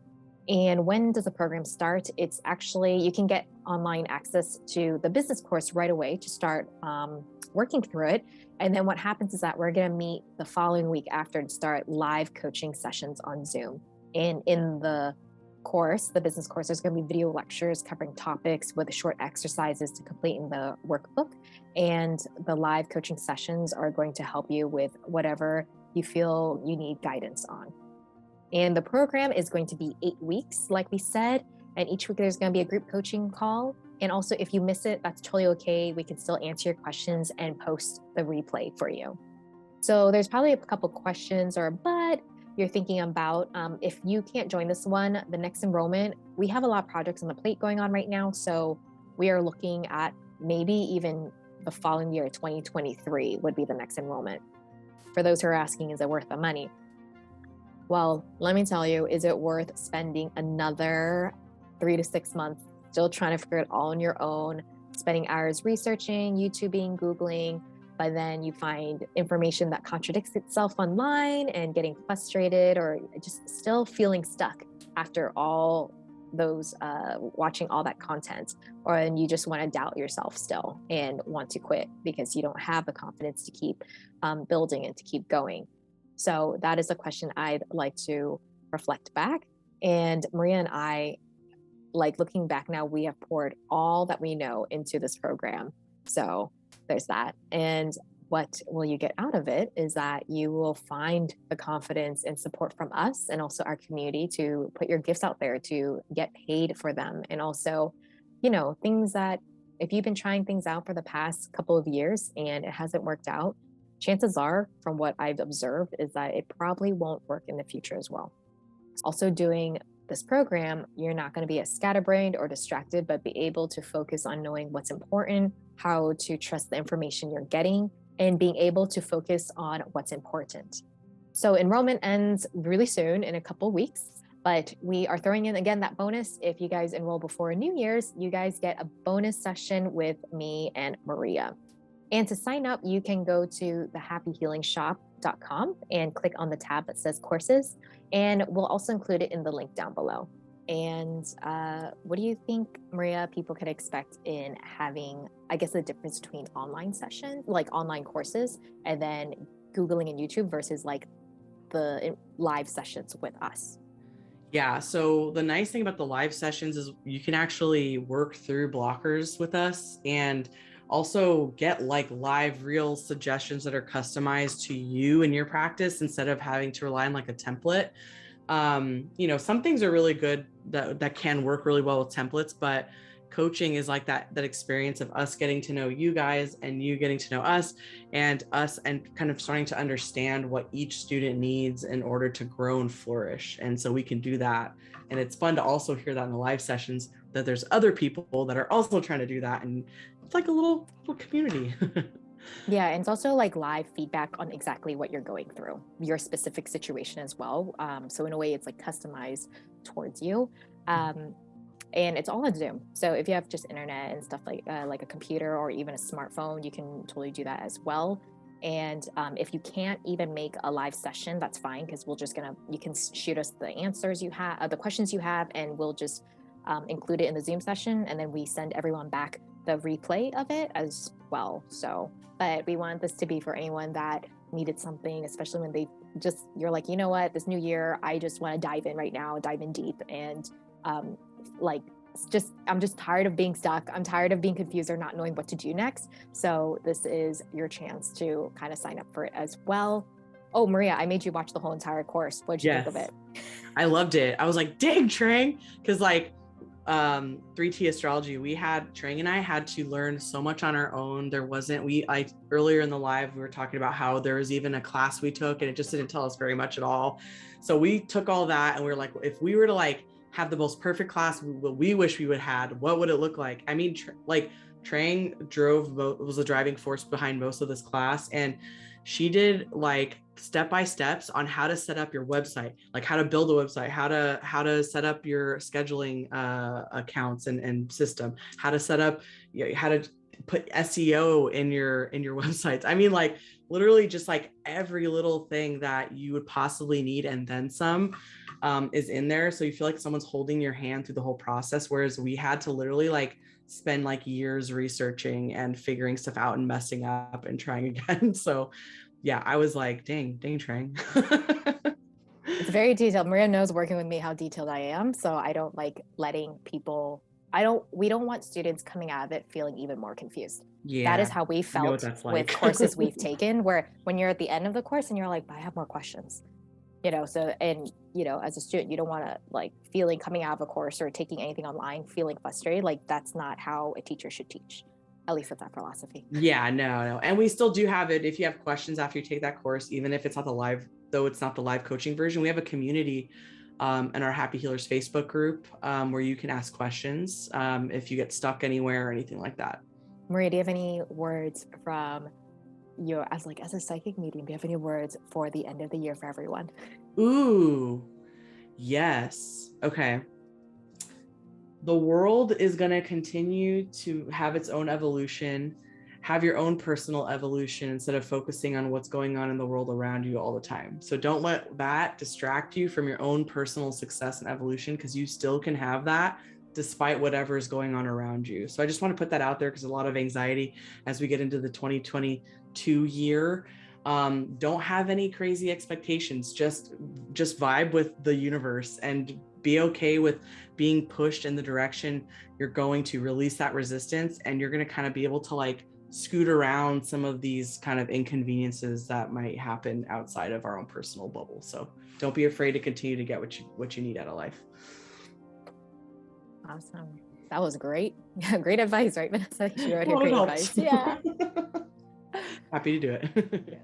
And when does the program start? It's actually, you can get online access to the business course right away to start working through it. And then what happens is that we're going to meet the following week after and start live coaching sessions on Zoom. And in the course, the business course, there's going to be video lectures covering topics with short exercises to complete in the workbook. And the live coaching sessions are going to help you with whatever you feel you need guidance on. And the program is going to be 8 weeks, like we said. And each week there's going to be a group coaching call. And also, if you miss it, that's totally okay. We can still answer your questions and post the replay for you. So there's probably a couple questions but you're thinking about. If you can't join this one, the next enrollment, we have a lot of projects on the plate going on right now. So we are looking at maybe even the following year, 2023 would be the next enrollment. For those who are asking, is it worth the money? Well, let me tell you, is it worth spending another 3 to 6 months still trying to figure it all on your own, spending hours researching, YouTubing, Googling, but then you find information that contradicts itself online and getting frustrated or just still feeling stuck after all those watching all that content, and you just want to doubt yourself still and want to quit because you don't have the confidence to keep building and to keep going. So that is a question I'd like to reflect back. And Maria and I, like looking back now, we have poured all that we know into this program. So there's that. And what will you get out of it is that you will find the confidence and support from us and also our community to put your gifts out there, to get paid for them. And also, things that if you've been trying things out for the past couple of years and it hasn't worked out, chances are, from what I've observed, is that it probably won't work in the future as well. Also, doing this program, you're not going to be as scatterbrained or distracted, but be able to focus on knowing what's important, how to trust the information you're getting, and being able to focus on what's important. So enrollment ends really soon, in a couple of weeks, but we are throwing in again that bonus. If you guys enroll before New Year's, you guys get a bonus session with me and Maria. And to sign up, you can go to thehappyhealingshop.com and click on the tab that says courses, and we'll also include it in the link down below. And what do you think, Maria, people can expect in having, I guess, the difference between online sessions, like online courses, and then Googling and YouTube versus like the live sessions with us? Yeah, so the nice thing about the live sessions is you can actually work through blockers with us and also get like live real suggestions that are customized to you and your practice instead of having to rely on like a template. Some things are really good that can work really well with templates, but coaching is like that experience of us getting to know you guys and you getting to know us and kind of starting to understand what each student needs in order to grow and flourish. And so we can do that. And it's fun to also hear that in the live sessions, that there's other people that are also trying to do that. And it's like a little community. Yeah, and it's also like live feedback on exactly what you're going through, your specific situation as well. So in a way, it's like customized towards you. And it's all on Zoom. So if you have just internet and stuff like a computer or even a smartphone, you can totally do that as well. And if you can't even make a live session, that's fine, because you can shoot us the answers you have, the questions you have, and we'll just include it in the Zoom session. And then we send everyone back the replay of it as well. So, but we want this to be for anyone that needed something, especially when you're like, you know what, this new year, I just want to dive in right now, dive in deep. And I'm just tired of being stuck. I'm tired of being confused or not knowing what to do next. So this is your chance to kind of sign up for it as well. Oh, Maria, I made you watch the whole entire course. What'd you think of it? I loved it. I was like, dang, Trang, because like 3T astrology, Trang and I had to learn so much on our own. Earlier in the live, we were talking about how there was even a class we took and it just didn't tell us very much at all. So we took all that and we were like, if we were to like have the most perfect class we wish we would had, what would it look like? I mean, Trang was the driving force behind most of this class, and she did like step-by-steps on how to set up your website, like how to build a website, how to set up your scheduling accounts and system, how to set up, how to put SEO in your websites. I mean, like literally just like every little thing that you would possibly need and then some is in there. So you feel like someone's holding your hand through the whole process, whereas we had to literally like spend like years researching and figuring stuff out and messing up and trying again. So yeah, I was like, dang Trang. It's very detailed. Maria knows working with me how detailed I am. So I don't like letting people, we don't want students coming out of it feeling even more confused. Yeah. That is how we felt with courses we've taken, where when you're at the end of the course and you're like, but I have more questions. So, and, as a student, you don't want to like coming out of a course or taking anything online, feeling frustrated. Like that's not how a teacher should teach. At least that's our philosophy. Yeah, no. And we still do have it. If you have questions after you take that course, even if it's not the live, though it's not the live coaching version, we have a community in our Happy Healers Facebook group where you can ask questions if you get stuck anywhere or anything like that. Maria, do you have any words from your, as a psychic medium, do you have any words for the end of the year for everyone? Ooh, yes. Okay. The world is going to continue to have its own evolution. Have your own personal evolution instead of focusing on what's going on in the world around you all the time. So don't let that distract you from your own personal success and evolution, because you still can have that despite whatever is going on around you. So I just want to put that out there, because a lot of anxiety as we get into the 2022 year. Don't have any crazy expectations. Just vibe with the universe and be okay with being pushed in the direction you're going to. Release that resistance, and you're going to kind of be able to like scoot around some of these kind of inconveniences that might happen outside of our own personal bubble. So don't be afraid to continue to get what you need out of life. Awesome. That was great. Yeah, great advice, right, Vanessa? You already great advice. Yeah. Happy to do it. Yes.